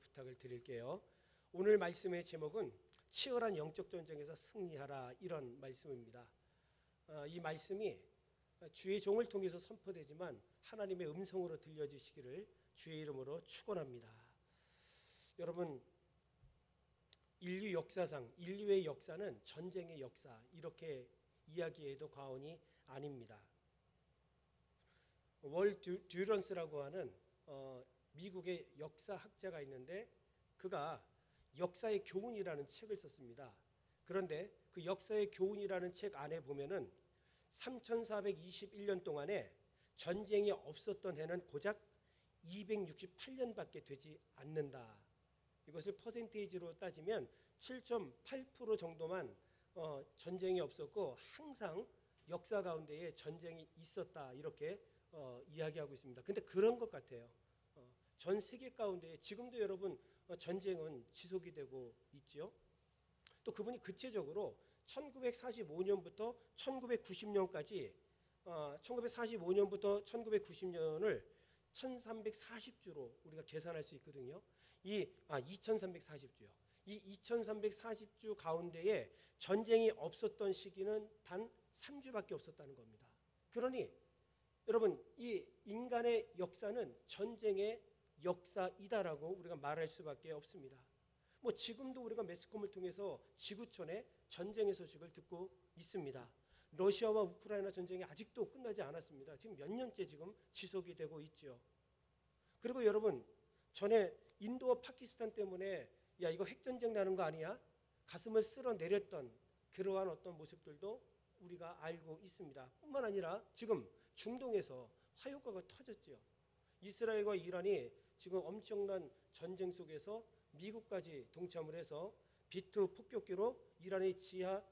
부탁을 드릴게요. 오늘 말씀의 제목은 치열한 영적 전쟁에서 승리하라, 이런 말씀입니다. 이 말씀이 주의 종을 통해서 선포되지만 하나님의 음성으로 들려주시기를 주의 이름으로 축원합니다. 여러분, 인류 역사상 인류의 역사는 전쟁의 역사, 이렇게 이야기해도 과언이 아닙니다. 월 듀런스라고 하는 미국의 역사학자가 있는데 그가 역사의 교훈이라는 책을 썼습니다. 그런데 그 역사의 교훈이라는 책 안에 보면은 3421년 동안에 전쟁이 없었던 해는 고작 268년밖에 되지 않는다. 이것을 퍼센테이지로 따지면 7.8% 정도만 전쟁이 없었고 항상 역사 가운데에 전쟁이 있었다, 이렇게 이야기하고 있습니다. 근데 그런 것 같아요. 전 세계 가운데 지금도 여러분 전쟁은 지속이 되고 있죠. 또 그분이 구체적으로 1945년부터 1990년까지 1945년부터 1990년을 1340주로 우리가 계산할 수 있거든요. 2340주요. 이 2340주 가운데에 전쟁이 없었던 시기는 단 3주밖에 없었다는 겁니다. 그러니 여러분, 이 인간의 역사는 전쟁의 역사이다라고 우리가 말할 수밖에 없습니다. 뭐 지금도 우리가 매스컴을 통해서 지구촌의 전쟁의 소식을 듣고 있습니다. 러시아와 우크라이나 전쟁이 아직도 끝나지 않았습니다. 지금 몇 년째 지금 지속이 되고 있죠. 그리고 여러분, 전에 인도와 파키스탄 때문에 야 이거 핵전쟁 나는 거 아니야? 가슴을 쓸어내렸던 그러한 어떤 모습들도 우리가 알고 있습니다. 뿐만 아니라 지금 중동에서 화요가가 터졌죠. 이스라엘과 이란이 지금 엄청난 전쟁 속에서 미국까지 동참을 해서 B2 폭격기로 이란의 지하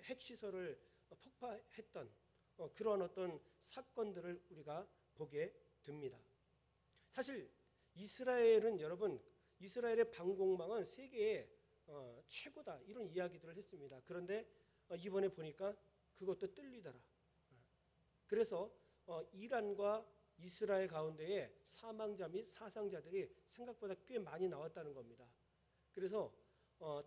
핵시설을 폭파했던 그러한 어떤 사건들을 우리가 보게 됩니다. 사실 이스라엘은 여러분, 이스라엘의 방공망은 세계의 최고다, 이런 이야기들을 했습니다. 그런데 이번에 보니까 그것도 뚫리더라. 그래서 이란과 이스라엘 가운데에 사망자 및 사상자들이 생각보다 꽤 많이 나왔다는 겁니다. 그래서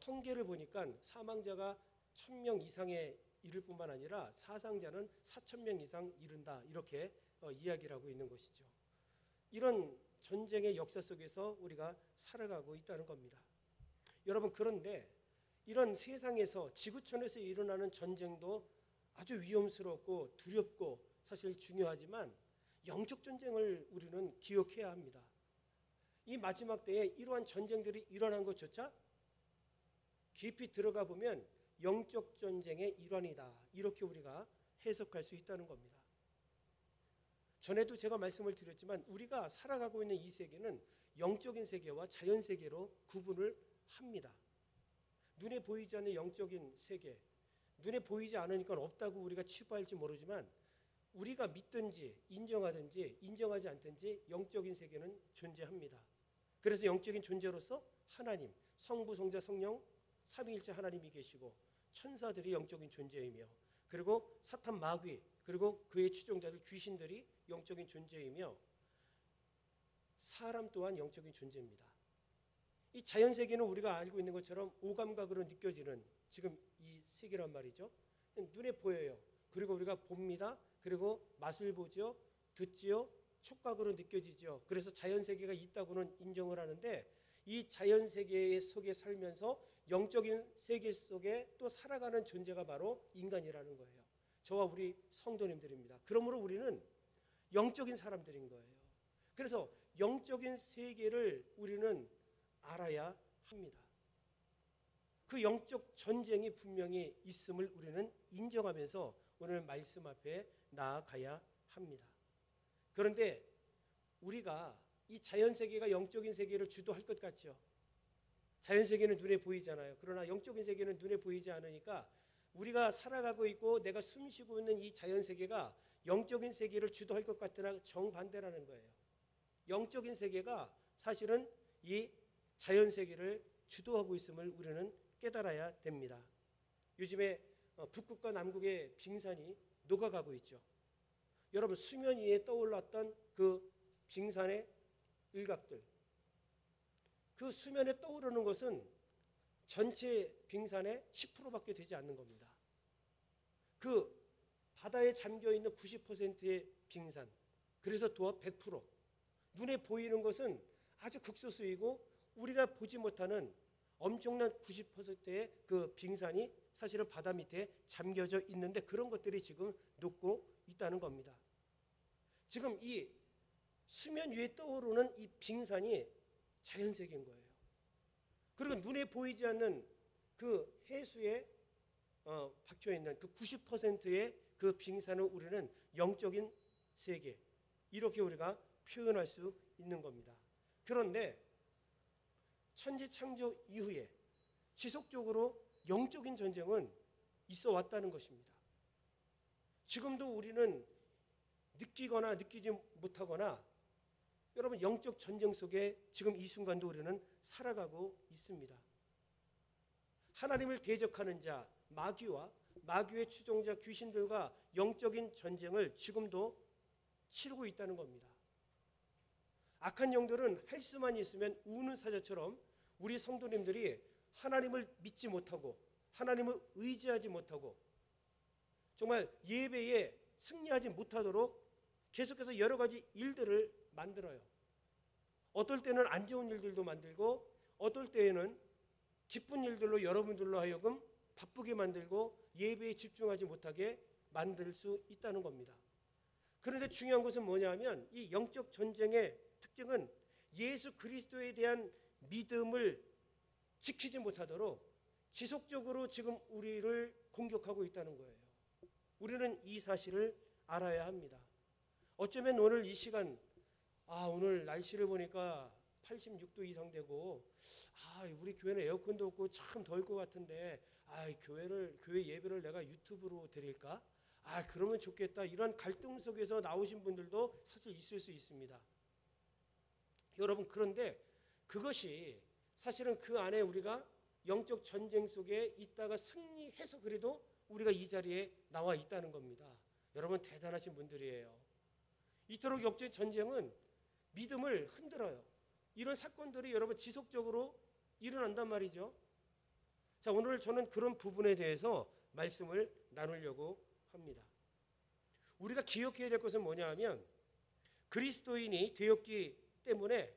통계를 보니까 사망자가 1000명 이상에 이를 뿐만 아니라 사상자는 4000명 이상 이른다, 이렇게 이야기를 하고 있는 것이죠. 이런 전쟁의 역사 속에서 우리가 살아가고 있다는 겁니다. 여러분, 그런데 이런 세상에서 지구촌에서 일어나는 전쟁도 아주 위험스럽고 두렵고 사실 중요하지만 영적 전쟁을 우리는 기억해야 합니다. 이 마지막 때에 이러한 전쟁들이 일어난 것조차 깊이 들어가 보면 영적 전쟁의 일환이다, 이렇게 우리가 해석할 수 있다는 겁니다. 전에도 제가 말씀을 드렸지만 우리가 살아가고 있는 이 세계는 영적인 세계와 자연 세계로 구분을 합니다. 눈에 보이지 않는 영적인 세계, 눈에 보이지 않으니까 없다고 우리가 치부할지 모르지만 우리가 믿든지 인정하든지 인정하지 않든지 영적인 세계는 존재합니다. 그래서 영적인 존재로서 하나님, 성부, 성자, 성령, 삼위일체 하나님이 계시고 천사들이 영적인 존재이며 그리고 사탄 마귀, 그리고 그의 추종자들 귀신들이 영적인 존재이며 사람 또한 영적인 존재입니다. 이 자연 세계는 우리가 알고 있는 것처럼 오감각으로 느껴지는 지금 이 세계란 말이죠. 눈에 보여요. 그리고 우리가 봅니다. 그리고 맛을 보죠, 듣지요, 촉각으로 느껴지죠. 그래서 자연 세계가 있다고는 인정을 하는데 이 자연 세계 속에 살면서 영적인 세계 속에 또 살아가는 존재가 바로 인간이라는 거예요. 저와 우리 성도님들입니다. 그러므로 우리는 영적인 사람들인 거예요. 그래서 영적인 세계를 우리는 알아야 합니다. 그 영적 전쟁이 분명히 있음을 우리는 인정하면서 오늘 말씀 앞에 나아가야 합니다. 그런데 우리가 이 자연 세계가 영적인 세계를 주도할 것 같죠. 자연 세계는 눈에 보이잖아요. 그러나 영적인 세계는 눈에 보이지 않으니까 우리가 살아가고 있고 내가 숨쉬고 있는 이 자연 세계가 영적인 세계를 주도할 것 같으나 정반대라는 거예요. 영적인 세계가 사실은 이 자연 세계를 주도하고 있음을 우리는 깨달아야 됩니다. 요즘에 북극과 남극의 빙산이 녹아가고 있죠. 여러분, 수면 위에 떠올랐던 그 빙산의 일각들, 그 수면에 떠오르는 것은 전체 빙산의 10%밖에 되지 않는 겁니다. 그 바다에 잠겨있는 90%의 빙산, 그래서 또 100%, 눈에 보이는 것은 아주 극소수이고 우리가 보지 못하는 엄청난 90%의 그 빙산이 사실은 바다 밑에 잠겨져 있는데 그런 것들이 지금 녹고 있다는 겁니다. 지금 이 수면 위에 떠오르는 이 빙산이 자연색인 거예요. 그리고 눈에 보이지 않는 그 해수에 박혀 있는 그 90%의 그 빙산을 우리는 영적인 세계, 이렇게 우리가 표현할 수 있는 겁니다. 그런데 천지 창조 이후에 지속적으로 영적인 전쟁은 있어 왔다는 것입니다. 지금도 우리는 느끼거나 느끼지 못하거나 여러분 영적 전쟁 속에 지금 이 순간도 우리는 살아가고 있습니다. 하나님을 대적하는 자, 마귀와 마귀의 추종자 귀신들과 영적인 전쟁을 지금도 치르고 있다는 겁니다. 악한 영들은 할 수만 있으면 우는 사자처럼 우리 성도님들이 하나님을 믿지 못하고 하나님을 의지하지 못하고 정말 예배에 승리하지 못하도록 계속해서 여러 가지 일들을 만들어요. 어떨 때는 안 좋은 일들도 만들고 어떨 때에는 기쁜 일들로 여러분들로 하여금 바쁘게 만들고 예배에 집중하지 못하게 만들 수 있다는 겁니다. 그런데 중요한 것은 뭐냐면 이 영적 전쟁의 특징은 예수 그리스도에 대한 믿음을 지키지 못하도록 지속적으로 지금 우리를 공격하고 있다는 거예요. 우리는 이 사실을 알아야 합니다. 어쩌면 오늘 이 시간 오늘 날씨를 보니까 86도 이상 되고 우리 교회는 에어컨도 없고 참 더울 것 같은데 교회 예배를 내가 유튜브로 드릴까? 그러면 좋겠다. 이런 갈등 속에서 나오신 분들도 사실 있을 수 있습니다. 여러분, 그런데 그것이 사실은 그 안에 우리가 영적 전쟁 속에 있다가 승리해서 그래도 우리가 이 자리에 나와 있다는 겁니다. 여러분 대단하신 분들이에요. 이토록 영적 전쟁은 믿음을 흔들어요. 이런 사건들이 여러분 지속적으로 일어난단 말이죠. 자, 오늘 저는 그런 부분에 대해서 말씀을 나누려고 합니다. 우리가 기억해야 될 것은 뭐냐 하면 그리스도인이 되었기 때문에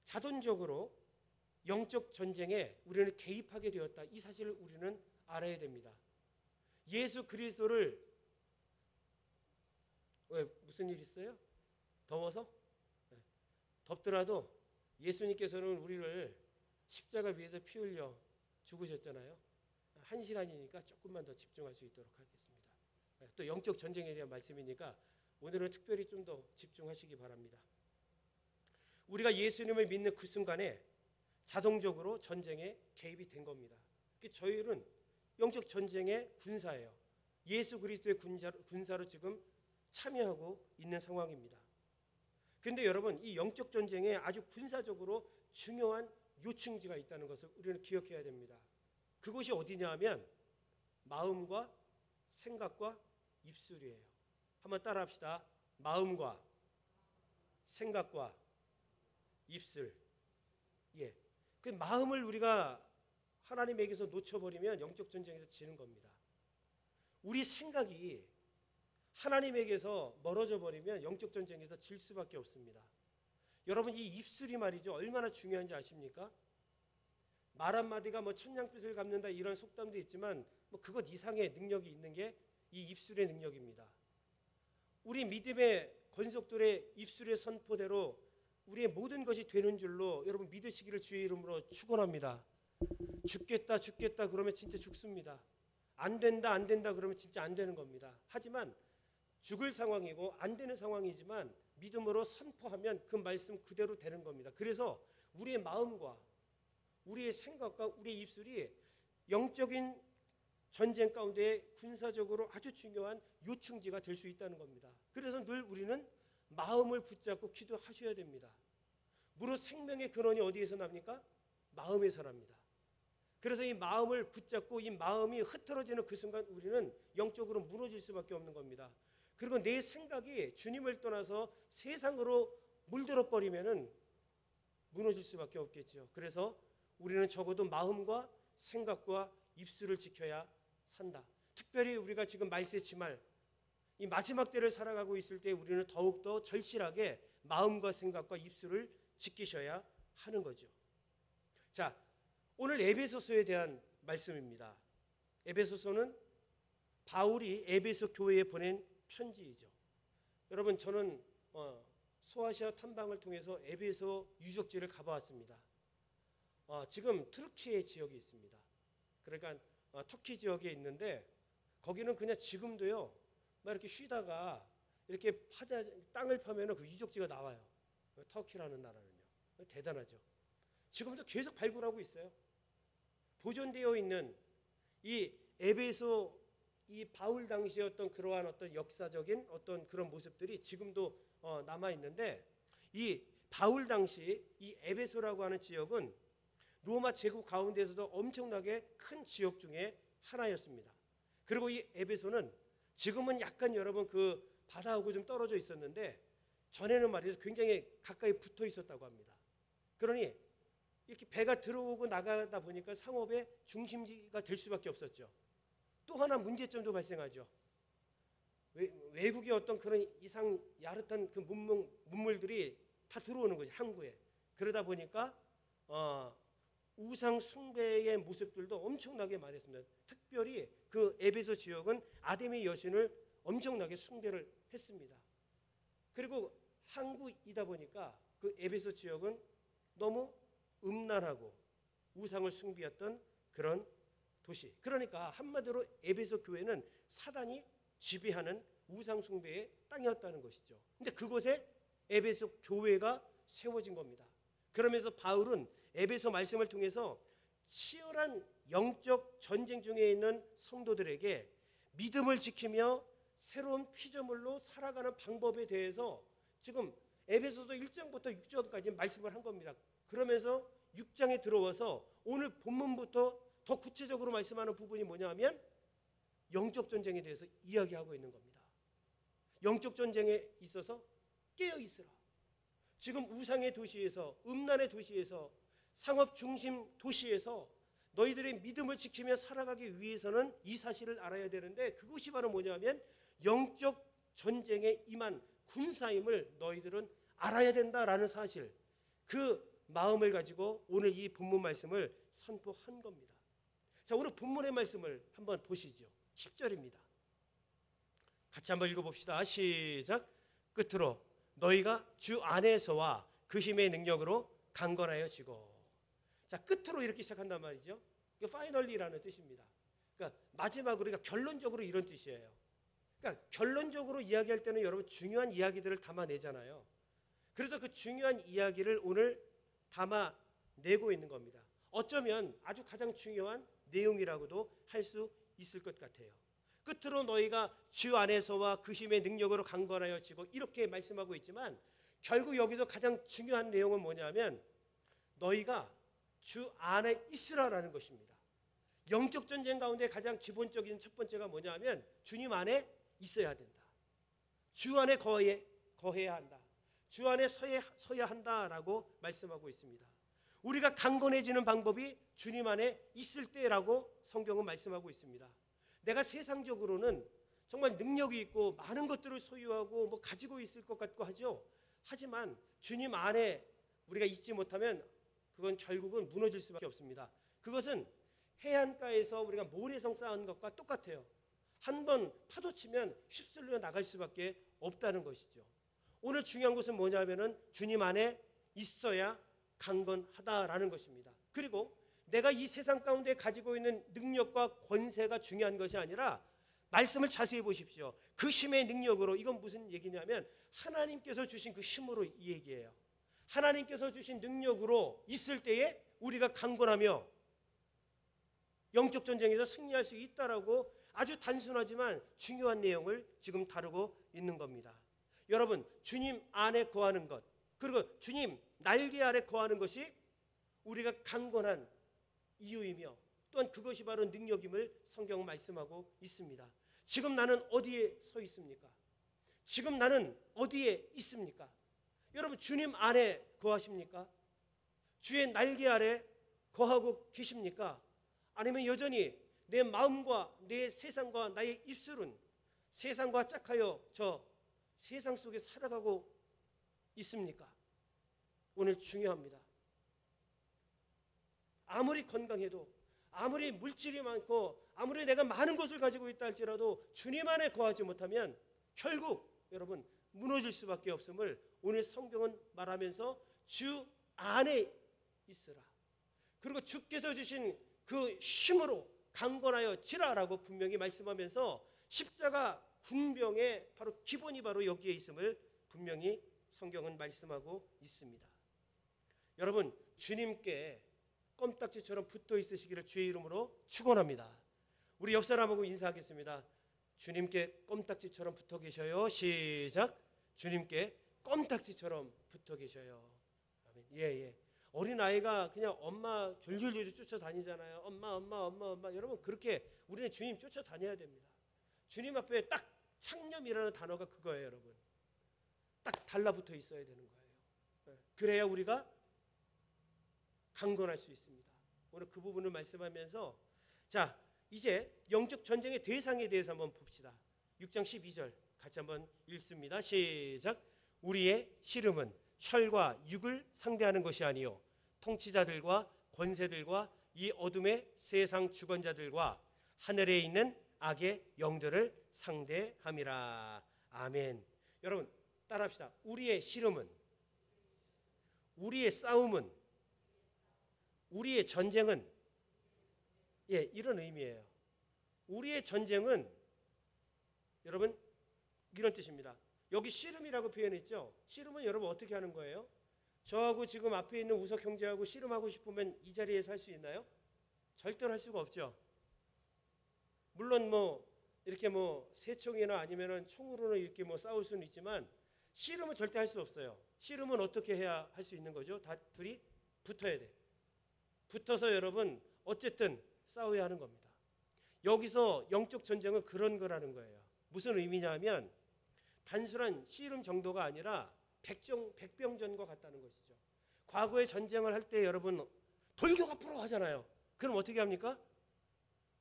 자동적으로 영적 전쟁에 우리는 개입하게 되었다. 이 사실을 우리는 알아야 됩니다. 예수 그리스도를 왜 무슨 일 있어요? 더워서? 네. 덥더라도 예수님께서는 우리를 십자가 위에서 피 흘려 죽으셨잖아요. 1시간이니까 조금만 더 집중할 수 있도록 하겠습니다. 네. 또 영적 전쟁에 대한 말씀이니까 오늘은 특별히 좀 더 집중하시기 바랍니다. 우리가 예수님을 믿는 그 순간에 자동적으로 전쟁에 개입이 된 겁니다. 저희는 영적 전쟁의 군사예요. 예수 그리스도의 군사로 지금 참여하고 있는 상황입니다. 그런데 여러분, 이 영적 전쟁에 아주 군사적으로 중요한 요충지가 있다는 것을 우리는 기억해야 됩니다. 그것이 어디냐 하면 마음과 생각과 입술이에요. 한번 따라합시다. 마음과 생각과 입술. 예. 그 마음을 우리가 하나님에게서 놓쳐버리면 영적 전쟁에서 지는 겁니다. 우리 생각이 하나님에게서 멀어져 버리면 영적 전쟁에서 질 수밖에 없습니다. 여러분, 이 입술이 말이죠, 얼마나 중요한지 아십니까? 말 한마디가 천냥빚을 갚는다 이런 속담도 있지만 그것 이상의 능력이 있는 게 이 입술의 능력입니다. 우리 믿음의 권속들의 입술의 선포대로 우리의 모든 것이 되는 줄로 여러분 믿으시기를 주의 이름으로 축원합니다. 죽겠다 죽겠다 그러면 진짜 죽습니다. 안 된다 그러면 진짜 안 되는 겁니다. 하지만 죽을 상황이고 안 되는 상황이지만 믿음으로 선포하면 그 말씀 그대로 되는 겁니다. 그래서 우리의 마음과 우리의 생각과 우리의 입술이 영적인 전쟁 가운데 군사적으로 아주 중요한 요충지가 될 수 있다는 겁니다. 그래서 늘 우리는 마음을 붙잡고 기도하셔야 됩니다. 무릇 생명의 근원이 어디에서 납니까? 마음에서 납니다. 그래서 이 마음을 붙잡고 이 마음이 흐트러지는 그 순간 우리는 영적으로 무너질 수밖에 없는 겁니다. 그리고 내 생각이 주님을 떠나서 세상으로 물들어 버리면은 무너질 수밖에 없겠죠. 그래서 우리는 적어도 마음과 생각과 입술을 지켜야 산다. 특별히 우리가 지금 말세치말 이 마지막 때를 살아가고 있을 때 우리는 더욱더 절실하게 마음과 생각과 입술을 지키셔야 하는 거죠. 자, 오늘 에베소서에 대한 말씀입니다. 에베소서는 바울이 에베소 교회에 보낸 편지이죠. 여러분, 저는 소아시아 탐방을 통해서 에베소 유적지를 가보았습니다. 지금 트르키예 지역에 있습니다. 그러니까 터키 지역에 있는데 거기는 그냥 지금도요, 막 이렇게 쉬다가 이렇게 땅을 파면은 그 유적지가 나와요. 터키라는 나라는요. 대단하죠. 지금도 계속 발굴하고 있어요. 보존되어 있는 이 에베소 이 바울 당시의 어떤 그러한 어떤 역사적인 어떤 그런 모습들이 지금도 남아 있는데, 이 바울 당시 이 에베소라고 하는 지역은 로마 제국 가운데서도 엄청나게 큰 지역 중에 하나였습니다. 그리고 이 에베소는 지금은 약간 여러분 그 바다하고 좀 떨어져 있었는데 전에는 말이죠, 굉장히 가까이 붙어 있었다고 합니다. 그러니 이렇게 배가 들어오고 나가다 보니까 상업의 중심지가 될 수밖에 없었죠. 또 하나 문제점도 발생하죠. 외국의 어떤 그런 이상 야릇한 그 문물들이 다 들어오는 거죠, 항구에. 그러다 보니까 우상 숭배의 모습들도 엄청나게 많았습니다. 특별히 그 에베소 지역은 아데미 여신을 엄청나게 숭배를 했습니다. 그리고 항구이다 보니까 그 에베소 지역은 너무 음란하고 우상을 숭배했던 그런 도시. 그러니까 한마디로 에베소 교회는 사단이 지배하는 우상 숭배의 땅이었다는 것이죠. 근데 그곳에 에베소 교회가 세워진 겁니다. 그러면서 바울은 에베소 말씀을 통해서 치열한 영적 전쟁 중에 있는 성도들에게 믿음을 지키며 새로운 피조물로 살아가는 방법에 대해서 지금 에베소서 1장부터 6장까지 말씀을 한 겁니다. 그러면서 6장에 들어와서 오늘 본문부터 더 구체적으로 말씀하는 부분이 뭐냐 하면 영적 전쟁에 대해서 이야기하고 있는 겁니다. 영적 전쟁에 있어서 깨어 있으라. 지금 우상의 도시에서, 음란의 도시에서, 상업 중심 도시에서 너희들의 믿음을 지키며 살아가기 위해서는 이 사실을 알아야 되는데, 그것이 바로 뭐냐면 영적 전쟁에 임한 군사임을 너희들은 알아야 된다라는 사실, 그 마음을 가지고 오늘 이 본문 말씀을 선포한 겁니다. 자, 오늘 본문의 말씀을 한번 보시죠. 10절입니다. 같이 한번 읽어봅시다. 시작. 끝으로 너희가 주 안에서와 그 힘의 능력으로 강건하여 지고. 자, 끝으로 이렇게 시작한단 말이죠. 이게 파이널리라는 뜻입니다. 그러니까 마지막으로, 그러니까 결론적으로 이런 뜻이에요. 그러니까 결론적으로 이야기할 때는 여러분 중요한 이야기들을 담아내잖아요. 그래서 그 중요한 이야기를 오늘 담아내고 있는 겁니다. 어쩌면 아주 가장 중요한 내용이라고도 할 수 있을 것 같아요. 끝으로 너희가 주 안에서와 그 힘의 능력으로 강건하여 지고, 이렇게 말씀하고 있지만 결국 여기서 가장 중요한 내용은 뭐냐면 너희가 주 안에 있으라라는 것입니다. 영적 전쟁 가운데 가장 기본적인 첫 번째가 뭐냐면 주님 안에 있어야 된다. 주 안에 거해야 한다. 주 안에 서야 한다라고 말씀하고 있습니다. 우리가 강건해지는 방법이 주님 안에 있을 때라고 성경은 말씀하고 있습니다. 내가 세상적으로는 정말 능력이 있고 많은 것들을 소유하고 뭐 가지고 있을 것 같고 하죠. 하지만 주님 안에 우리가 있지 못하면 그건 결국은 무너질 수밖에 없습니다. 그것은 해안가에서 우리가 모래성 쌓은 것과 똑같아요. 한 번 파도 치면 휩쓸려 나갈 수밖에 없다는 것이죠. 오늘 중요한 것은 뭐냐면은 주님 안에 있어야 강건하다라는 것입니다. 그리고 내가 이 세상 가운데 가지고 있는 능력과 권세가 중요한 것이 아니라, 말씀을 자세히 보십시오. 그 힘의 능력으로, 이건 무슨 얘기냐면 하나님께서 주신 그 힘으로 이 얘기예요. 하나님께서 주신 능력으로 있을 때에 우리가 강건하며 영적 전쟁에서 승리할 수 있다라고 아주 단순하지만 중요한 내용을 지금 다루고 있는 겁니다. 여러분, 주님 안에 거하는 것, 그리고 주님 날개 아래 거하는 것이 우리가 강건한 이유이며, 또한 그것이 바로 능력임을 성경은 말씀하고 있습니다. 지금 나는 어디에 서 있습니까? 지금 나는 어디에 있습니까? 여러분, 주님 안에 거하십니까? 주의 날개 아래 거하고 계십니까? 아니면 여전히 내 마음과 내 세상과 나의 입술은 세상과 짝하여 저 세상 속에 살아가고 있습니까? 오늘 중요합니다. 아무리 건강해도, 아무리 물질이 많고, 아무리 내가 많은 것을 가지고 있다 할지라도 주님 안에 거하지 못하면 결국 여러분 무너질 수밖에 없음을 오늘 성경은 말하면서 주 안에 있으라. 그리고 주께서 주신 그 힘으로 강건하여 지라라고 분명히 말씀하면서 십자가 군병의 바로 기본이 바로 여기에 있음을 분명히 성경은 말씀하고 있습니다. 여러분, 주님께 껌딱지처럼 붙어 있으시기를 주의 이름으로 축원합니다. 우리 옆 사람하고 인사하겠습니다. 주님께 껌딱지처럼 붙어 계셔요. 시작. 주님께 껌딱지처럼 붙어 계셔요. 아멘. 예. 어린 아이가 그냥 엄마 졸졸졸 쫓아다니잖아요. 엄마. 여러분, 그렇게 우리는 주님 쫓아다녀야 됩니다. 주님 앞에 딱 창념이라는 단어가 그거예요, 여러분. 딱 달라붙어 있어야 되는 거예요. 그래야 우리가 강건할 수 있습니다. 오늘 그 부분을 말씀하면서, 자, 이제 영적 전쟁의 대상에 대해서 한번 봅시다. 6장 12절 같이 한번 읽습니다. 시작. 우리의 씨름은 혈과 육을 상대하는 것이 아니요 통치자들과 권세들과 이 어둠의 세상 주권자들과 하늘에 있는 악의 영들을 상대함이라. 아멘. 여러분 따라합시다. 우리의 씨름은, 우리의 싸움은, 우리의 전쟁은, 이런 의미예요. 우리의 전쟁은 여러분 이런 뜻입니다. 여기 씨름이라고 표현했죠. 씨름은 여러분 어떻게 하는 거예요? 저하고 지금 앞에 있는 우석 형제하고 씨름하고 싶으면 이 자리에서 할 수 있나요? 절대로 할 수가 없죠. 물론 이렇게 새총이나 아니면은 총으로는 이렇게 싸울 수는 있지만 씨름은 절대 할 수 없어요. 씨름은 어떻게 해야 할 수 있는 거죠? 다 둘이 붙어야 돼. 붙어서 여러분 어쨌든 싸워야 하는 겁니다. 여기서 영적 전쟁은 그런 거라는 거예요. 무슨 의미냐면 단순한 씨름 정도가 아니라 백병전과 같다는 것이죠. 과거에 전쟁을 할 때 여러분 돌격 앞으로 하잖아요. 그럼 어떻게 합니까?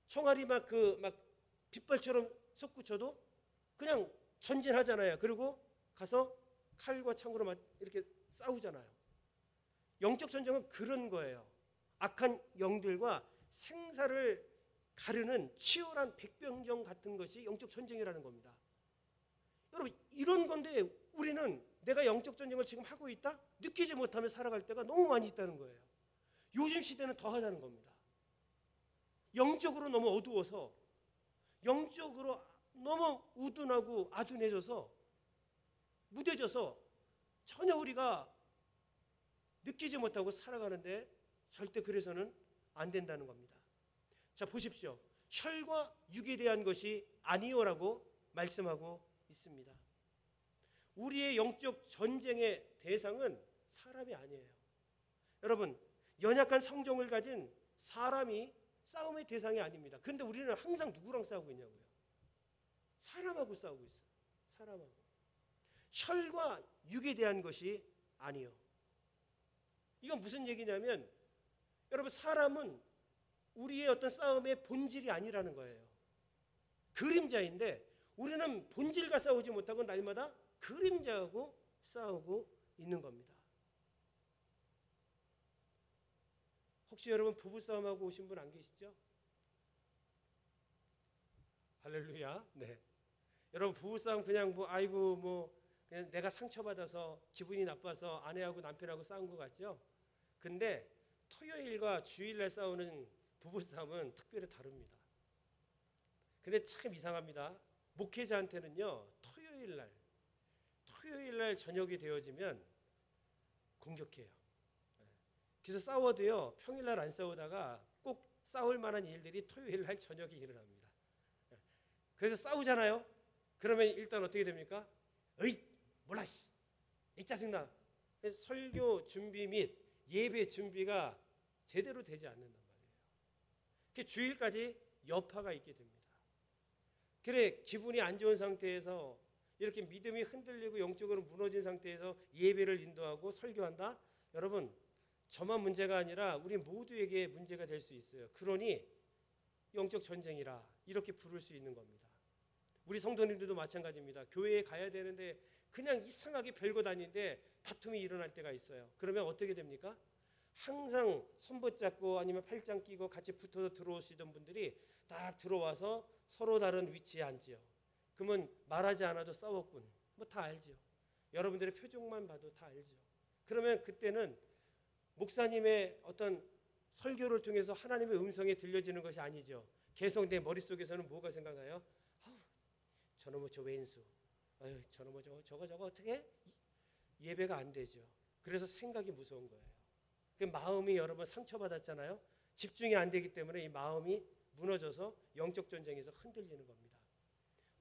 총알이 막 빗발처럼 솟구쳐도 그냥 전진하잖아요. 그리고 가서 칼과 창으로 이렇게 싸우잖아요. 영적 전쟁은 그런 거예요. 악한 영들과 생사를 가르는 치열한 백병전 같은 것이 영적 전쟁이라는 겁니다. 여러분 이런 건데 우리는 내가 영적 전쟁을 지금 하고 있다? 느끼지 못하며 살아갈 때가 너무 많이 있다는 거예요. 요즘 시대는 더 하다는 겁니다. 영적으로 너무 어두워서, 영적으로 너무 우둔하고 아둔해져서, 무뎌져서 전혀 우리가 느끼지 못하고 살아가는데 절대 그래서는 안 된다는 겁니다. 자, 보십시오. 혈과 육에 대한 것이 아니오라고 말씀하고 있습니다. 우리의 영적 전쟁의 대상은 사람이 아니에요. 여러분, 연약한 성정을 가진 사람이 싸움의 대상이 아닙니다. 그런데 우리는 항상 누구랑 싸우고 있냐고요? 사람하고 싸우고 있어요. 사람하고. 혈과 육에 대한 것이 아니요. 이건 무슨 얘기냐면 여러분 사람은 우리의 어떤 싸움의 본질이 아니라는 거예요. 그림자인데 우리는 본질과 싸우지 못하고 날마다 그림자하고 싸우고 있는 겁니다. 혹시 여러분 부부싸움하고 오신 분 안 계시죠? 할렐루야. 네. 여러분 부부싸움 그냥 그냥 내가 상처받아서 기분이 나빠서 아내하고 남편하고 싸운 것 같죠? 근데 토요일과 주일날 싸우는 부부싸움은 특별히 다릅니다. 근데 참 이상합니다. 목회자한테는요, 토요일날 저녁이 되어지면 공격해요. 그래서 싸워도요, 평일날 안 싸우다가 꼭 싸울 만한 일들이 토요일날 저녁에 일어납니다. 그래서 싸우잖아요. 그러면 일단 어떻게 됩니까? 어이, 몰라, 이 짜증나. 설교 준비 및 예배 준비가 제대로 되지 않는단 말이에요. 주일까지 여파가 있게 됩니다. 그래, 기분이 안 좋은 상태에서 이렇게 믿음이 흔들리고 영적으로 무너진 상태에서 예배를 인도하고 설교한다? 여러분, 저만 문제가 아니라 우리 모두에게 문제가 될 수 있어요. 그러니 영적 전쟁이라 이렇게 부를 수 있는 겁니다. 우리 성도님들도 마찬가지입니다. 교회에 가야 되는데 그냥 이상하게 별거 다니는데 다툼이 일어날 때가 있어요. 그러면 어떻게 됩니까? 항상 손 붙잡고 아니면 팔짱 끼고 같이 붙어서 들어오시던 분들이 딱 들어와서 서로 다른 위치에 앉지요. 그러면 말하지 않아도 싸웠군. 뭐 다 알죠. 여러분들의 표정만 봐도 다 알죠. 그러면 그때는 목사님의 어떤 설교를 통해서 하나님의 음성이 들려지는 것이 아니죠. 계속 내 머릿속에서는 뭐가 생각나요? 저놈의 저 왼수, 저놈의 저거 어떻게 예배가 안 되죠. 그래서 생각이 무서운 거예요. 그 마음이 여러분 상처받았잖아요. 집중이 안 되기 때문에 이 마음이 무너져서 영적 전쟁에서 흔들리는 겁니다.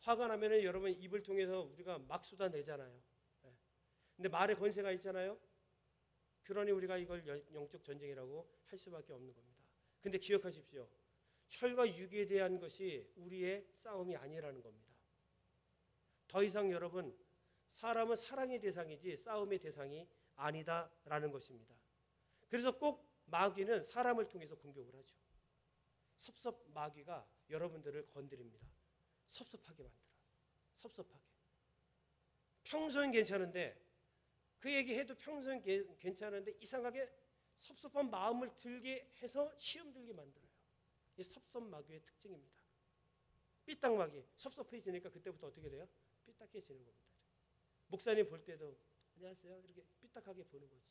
화가 나면은 여러분 입을 통해서 우리가 막 쏟아내잖아요. 근데 말에 권세가 있잖아요. 그러니 우리가 이걸 영적 전쟁이라고 할 수밖에 없는 겁니다. 근데 기억하십시오. 혈과 육에 대한 것이 우리의 싸움이 아니라는 겁니다. 더 이상 여러분 사람은 사랑의 대상이지 싸움의 대상이 아니다라는 것입니다. 그래서 꼭 마귀는 사람을 통해서 공격을 하죠. 섭섭 마귀가 여러분들을 건드립니다. 섭섭하게 만들어요. 섭섭하게. 평소엔 괜찮은데 그 얘기해도 평소엔 괜찮은데 이상하게 섭섭한 마음을 들게 해서 시험 들게 만들어요. 이 섭섭 마귀의 특징입니다. 삐딱 마귀. 섭섭해지니까 그때부터 어떻게 돼요? 삐딱해지는 겁니다. 목사님 볼 때도 안녕하세요 이렇게 삐딱하게 보는 거지.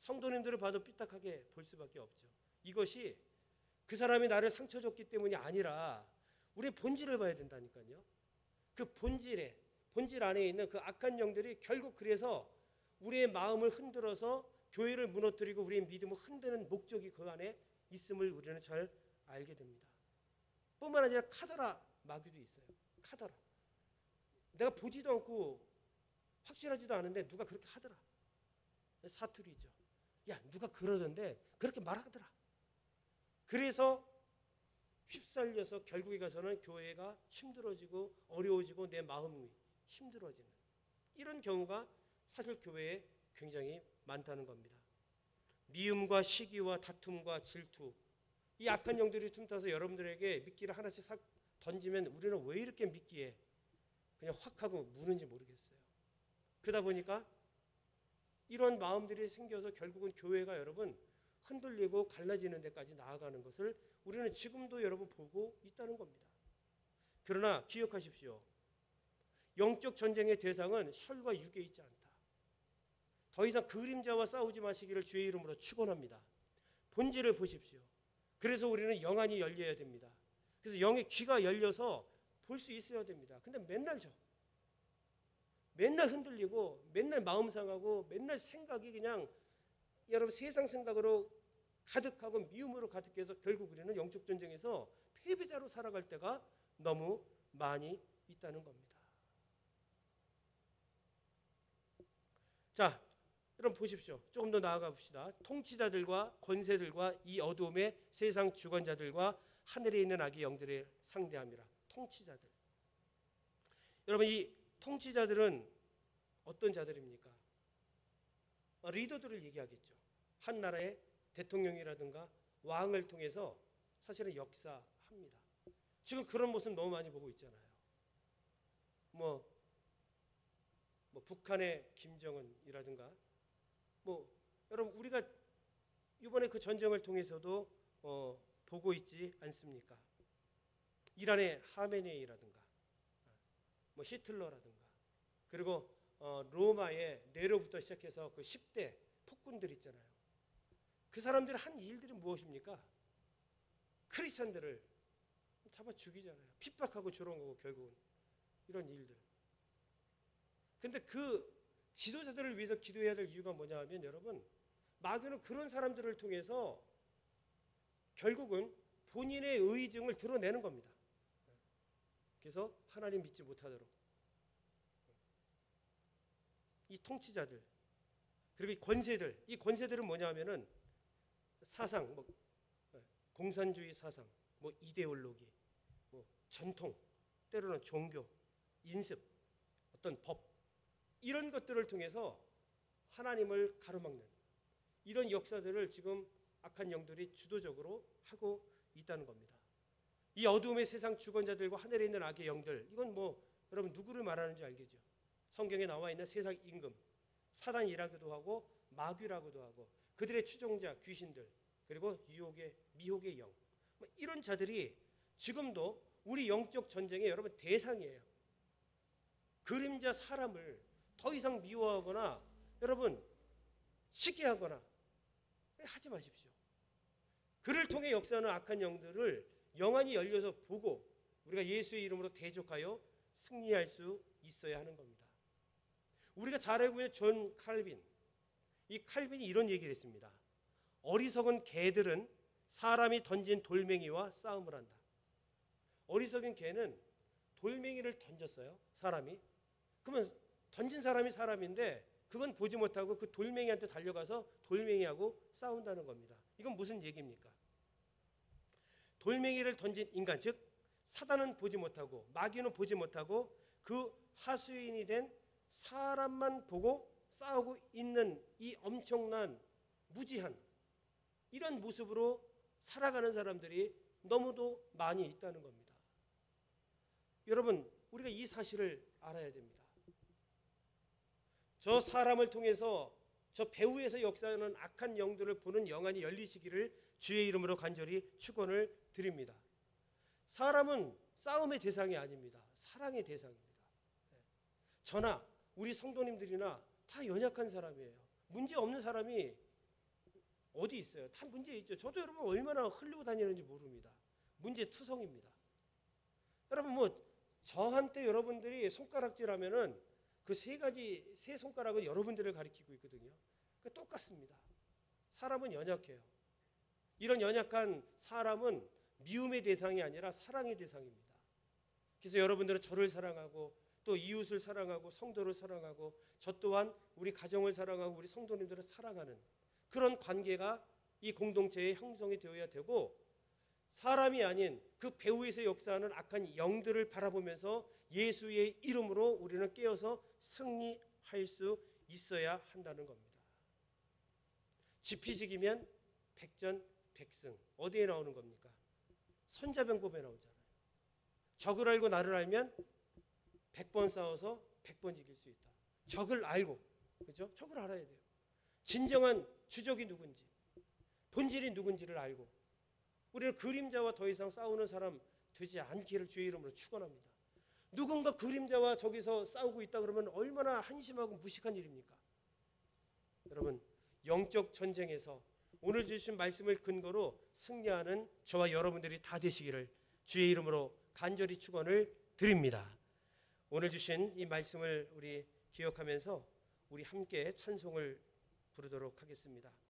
성도님들을 봐도 삐딱하게 볼 수밖에 없죠. 이것이 그 사람이 나를 상처 줬기 때문이 아니라 우리의 본질을 봐야 된다니까요. 그 본질 안에 있는 그 악한 영들이 결국 그래서 우리의 마음을 흔들어서 교회를 무너뜨리고 우리의 믿음을 흔드는 목적이 그 안에 있음을 우리는 잘 알게 됩니다. 뿐만 아니라 카더라 마귀도 있어요. 카더라. 내가 보지도 않고 확실하지도 않은데 누가 그렇게 하더라. 사투리죠. 야 누가 그러던데 그렇게 말하더라. 그래서 휩쓸려서 결국에 가서는 교회가 힘들어지고 어려워지고 내 마음이 힘들어지는 이런 경우가 사실 교회에 굉장히 많다는 겁니다. 미움과 시기와 다툼과 질투 이 악한 영들이 틈타서 여러분들에게 미끼를 하나씩 싹 던지면 우리는 왜 이렇게 미끼에 그냥 확 하고 무는지 모르겠어요. 그러다 보니까 이런 마음들이 생겨서 결국은 교회가 여러분 흔들리고 갈라지는 데까지 나아가는 것을 우리는 지금도 여러분 보고 있다는 겁니다. 그러나 기억하십시오. 영적 전쟁의 대상은 혈과 육에 있지 않다. 더 이상 그림자와 싸우지 마시기를 주의 이름으로 축원합니다. 본질을 보십시오. 그래서 우리는 영안이 열려야 됩니다. 그래서 영의 귀가 열려서 볼 수 있어야 됩니다. 근데 맨날 흔들리고 맨날 마음 상하고 맨날 생각이 그냥 여러분 세상 생각으로 가득하고 미움으로 가득해서 결국 우리는 영적 전쟁에서 패배자로 살아갈 때가 너무 많이 있다는 겁니다. 자, 여러분 보십시오. 조금 더 나아가 봅시다. 통치자들과 권세들과 이 어두움의 세상 주관자들과 하늘에 있는 악의 영들을 상대함이라. 통치자들. 여러분 이 통치자들은 어떤 자들입니까? 리더들을 얘기하겠죠. 한 나라의 대통령이라든가 왕을 통해서 사실은 역사합니다. 지금 그런 모습 너무 많이 보고 있잖아요. 뭐 북한의 김정은이라든가 여러분 우리가 이번에 그 전쟁을 통해서도 보고 있지 않습니까? 이란의 하메네이라든가 히틀러라든가 그리고 로마의 네로부터 시작해서 그 10대 폭군들 있잖아요. 그 사람들이 한 일들이 무엇입니까? 크리스천들을 잡아 죽이잖아요. 핍박하고 조롱하고 결국은 이런 일들. 근데 그 지도자들을 위해서 기도해야 될 이유가 뭐냐 하면 여러분 마귀는 그런 사람들을 통해서 결국은 본인의 의증을 드러내는 겁니다. 그래서 하나님 믿지 못하도록 이 통치자들 그리고 이 권세들 이 권세들은 뭐냐 하면은 사상 공산주의 사상 이데올로기 전통 때로는 종교 인습 어떤 법 이런 것들을 통해서 하나님을 가로막는 이런 역사들을 지금 악한 영들이 주도적으로 하고 있다는 겁니다. 이 어두움의 세상 주권자들과 하늘에 있는 악의 영들, 이건 뭐 여러분 누구를 말하는지 알겠죠? 성경에 나와 있는 세상 임금, 사단이라고도 하고 마귀라고도 하고 그들의 추종자 귀신들, 그리고 유혹의 미혹의 영, 뭐 이런 자들이 지금도 우리 영적 전쟁의 여러분 대상이에요. 그림자 사람을 더 이상 미워하거나 여러분 시기하거나 하지 마십시오. 그를 통해 역사하는 악한 영들을 영안이 열려서 보고 우리가 예수의 이름으로 대적하여 승리할 수 있어야 하는 겁니다. 우리가 잘 알고 있는 존 칼빈, 이 칼빈이 이런 얘기를 했습니다. 어리석은 개들은 사람이 던진 돌멩이와 싸움을 한다. 어리석은 개는 돌멩이를 던졌어요. 사람이. 그러면 던진 사람이 사람인데 그건 보지 못하고 그 돌멩이한테 달려가서 돌멩이하고 싸운다는 겁니다. 이건 무슨 얘기입니까? 돌멩이를 던진 인간, 즉 사단은 보지 못하고 마귀는 보지 못하고 그 하수인이 된 사람만 보고 싸우고 있는 이 엄청난 무지한 이런 모습으로 살아가는 사람들이 너무도 많이 있다는 겁니다. 여러분, 우리가 이 사실을 알아야 됩니다. 저 사람을 통해서 저 배후에서 역사하는 악한 영들을 보는 영안이 열리시기를 주의 이름으로 간절히 축원을 드립니다. 사람은 싸움의 대상이 아닙니다. 사랑의 대상입니다. 저나 우리 성도님들이나 다 연약한 사람이에요. 문제 없는 사람이 어디 있어요? 다 문제 있죠. 저도 여러분 얼마나 흘리고 다니는지 모릅니다. 문제 투성입니다. 여러분 뭐 저한테 여러분들이 손가락질하면은 그 세 손가락은 여러분들을 가리키고 있거든요. 똑같습니다. 사람은 연약해요. 이런 연약한 사람은 미움의 대상이 아니라 사랑의 대상입니다. 그래서 여러분들은 저를 사랑하고 또 이웃을 사랑하고 성도를 사랑하고 저 또한 우리 가정을 사랑하고 우리 성도님들을 사랑하는 그런 관계가 이 공동체의 형성이 되어야 되고 사람이 아닌 그 배후에서 역사하는 악한 영들을 바라보면서 예수의 이름으로 우리는 깨어서 승리할 수 있어야 한다는 겁니다. 지피지기면 백전백승. 어디에 나오는 겁니까? 손자병법에 나오잖아요. 적을 알고 나를 알면 100번 싸워서 100번 이길 수 있다. 적을 알고, 그렇죠? 적을 알아야 돼요. 진정한 주적이 누군지, 본질이 누군지를 알고 우리는 그림자와 더 이상 싸우는 사람 되지 않기를 주의 이름으로 축원합니다. 누군가 그림자와 저기서 싸우고 있다 그러면 얼마나 한심하고 무식한 일입니까? 여러분, 영적 전쟁에서 오늘 주신 말씀을 근거로 승리하는 저와 여러분들이 다 되시기를 주의 이름으로 간절히 축원을 드립니다. 오늘 주신 이 말씀을 우리 기억하면서 우리 함께 찬송을 부르도록 하겠습니다.